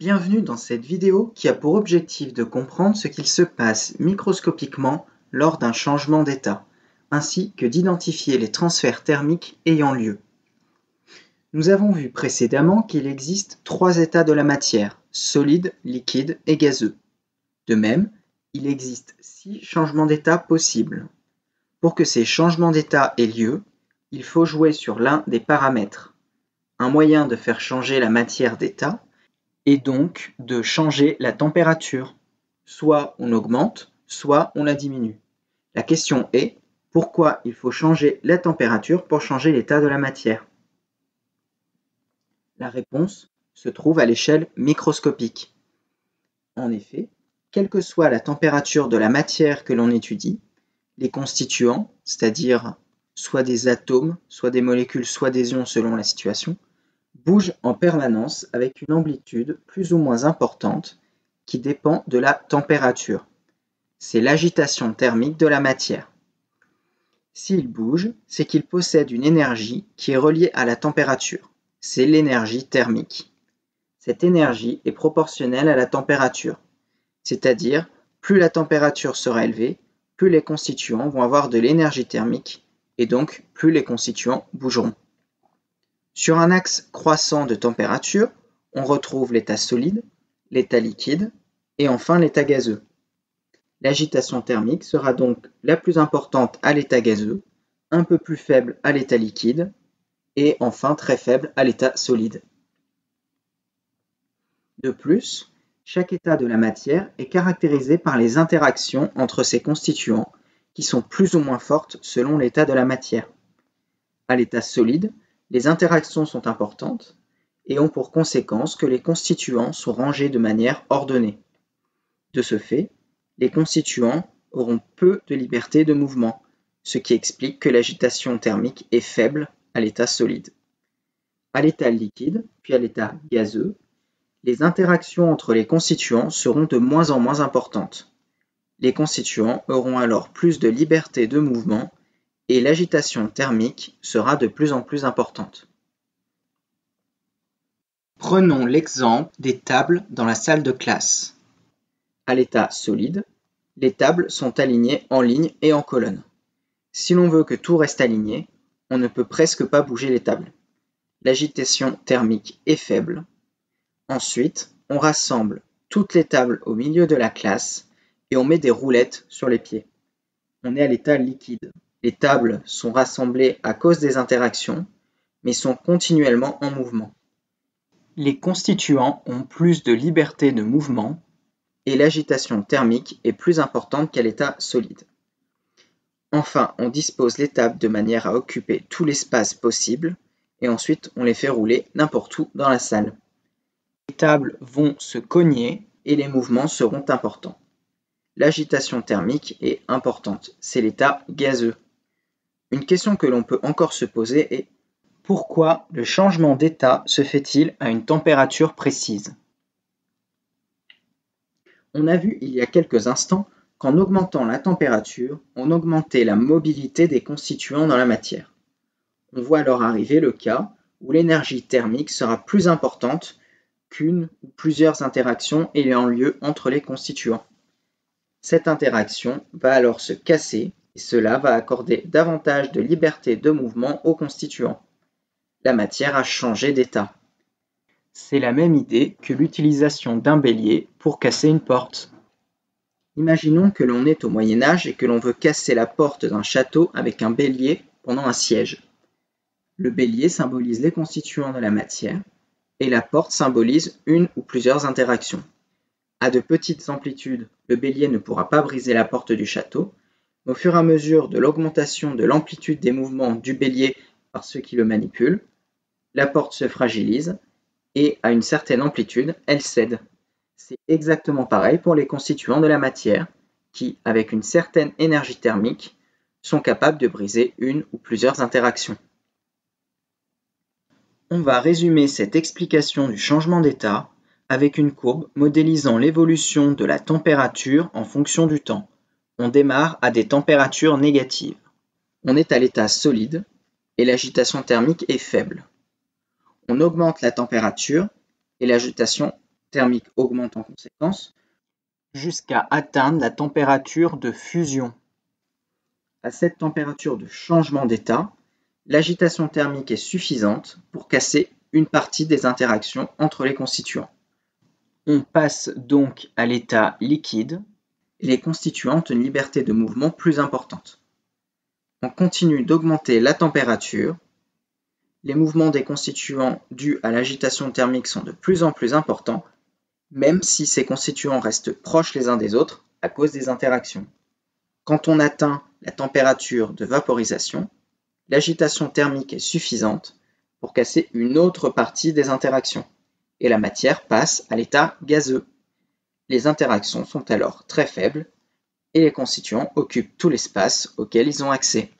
Bienvenue dans cette vidéo qui a pour objectif de comprendre ce qu'il se passe microscopiquement lors d'un changement d'état, ainsi que d'identifier les transferts thermiques ayant lieu. Nous avons vu précédemment qu'il existe 3 états de la matière, solide, liquide et gazeux. De même, il existe 6 changements d'état possibles. Pour que ces changements d'état aient lieu, il faut jouer sur l'un des paramètres. Un moyen de faire changer la matière d'état est donc de changer la température. Soit on augmente, soit on la diminue. La question est, pourquoi il faut changer la température pour changer l'état de la matière? La réponse se trouve à l'échelle microscopique. En effet, quelle que soit la température de la matière que l'on étudie, les constituants, c'est-à-dire soit des atomes, soit des molécules, soit des ions selon la situation, bougent en permanence avec une amplitude plus ou moins importante qui dépend de la température. C'est l'agitation thermique de la matière. S'il bouge, c'est qu'il possède une énergie qui est reliée à la température. C'est l'énergie thermique. Cette énergie est proportionnelle à la température, c'est-à-dire plus la température sera élevée, plus les constituants vont avoir de l'énergie thermique et donc plus les constituants bougeront. Sur un axe croissant de température, on retrouve l'état solide, l'état liquide et enfin l'état gazeux. L'agitation thermique sera donc la plus importante à l'état gazeux, un peu plus faible à l'état liquide et enfin très faible à l'état solide. De plus, chaque état de la matière est caractérisé par les interactions entre ses constituants qui sont plus ou moins fortes selon l'état de la matière. À l'état solide, les interactions sont importantes et ont pour conséquence que les constituants sont rangés de manière ordonnée. De ce fait, les constituants auront peu de liberté de mouvement, ce qui explique que l'agitation thermique est faible à l'état solide. À l'état liquide, puis à l'état gazeux, les interactions entre les constituants seront de moins en moins importantes. Les constituants auront alors plus de liberté de mouvement et l'agitation thermique sera de plus en plus importante. Prenons l'exemple des tables dans la salle de classe. À l'état solide, les tables sont alignées en ligne et en colonne. Si l'on veut que tout reste aligné, on ne peut presque pas bouger les tables. L'agitation thermique est faible. Ensuite, on rassemble toutes les tables au milieu de la classe et on met des roulettes sur les pieds. On est à l'état liquide. Les tables sont rassemblées à cause des interactions, mais sont continuellement en mouvement. Les constituants ont plus de liberté de mouvement et l'agitation thermique est plus importante qu'à l'état solide. Enfin, on dispose les tables de manière à occuper tout l'espace possible et ensuite on les fait rouler n'importe où dans la salle. Les tables vont se cogner et les mouvements seront importants. L'agitation thermique est importante, c'est l'état gazeux. Une question que l'on peut encore se poser est: pourquoi le changement d'état se fait-il à une température précise? On a vu il y a quelques instants qu'en augmentant la température, on augmentait la mobilité des constituants dans la matière. On voit alors arriver le cas où l'énergie thermique sera plus importante qu'une ou plusieurs interactions ayant lieu entre les constituants. Cette interaction va alors se casser et cela va accorder davantage de liberté de mouvement aux constituants. La matière a changé d'état. C'est la même idée que l'utilisation d'un bélier pour casser une porte. Imaginons que l'on est au Moyen Âge et que l'on veut casser la porte d'un château avec un bélier pendant un siège. Le bélier symbolise les constituants de la matière et la porte symbolise une ou plusieurs interactions. À de petites amplitudes, le bélier ne pourra pas briser la porte du château, mais au fur et à mesure de l'augmentation de l'amplitude des mouvements du bélier par ceux qui le manipulent, la porte se fragilise et à une certaine amplitude, elle cède. C'est exactement pareil pour les constituants de la matière qui, avec une certaine énergie thermique, sont capables de briser une ou plusieurs interactions. On va résumer cette explication du changement d'état avec une courbe modélisant l'évolution de la température en fonction du temps. On démarre à des températures négatives. On est à l'état solide et l'agitation thermique est faible. On augmente la température et l'agitation thermique augmente en conséquence, jusqu'à atteindre la température de fusion. À cette température de changement d'état, l'agitation thermique est suffisante pour casser une partie des interactions entre les constituants. On passe donc à l'état liquide et les constituants ont une liberté de mouvement plus importante. On continue d'augmenter la température. Les mouvements des constituants dus à l'agitation thermique sont de plus en plus importants, même si ces constituants restent proches les uns des autres à cause des interactions. Quand on atteint la température de vaporisation, l'agitation thermique est suffisante pour casser une autre partie des interactions, et la matière passe à l'état gazeux. Les interactions sont alors très faibles, et les constituants occupent tout l'espace auquel ils ont accès.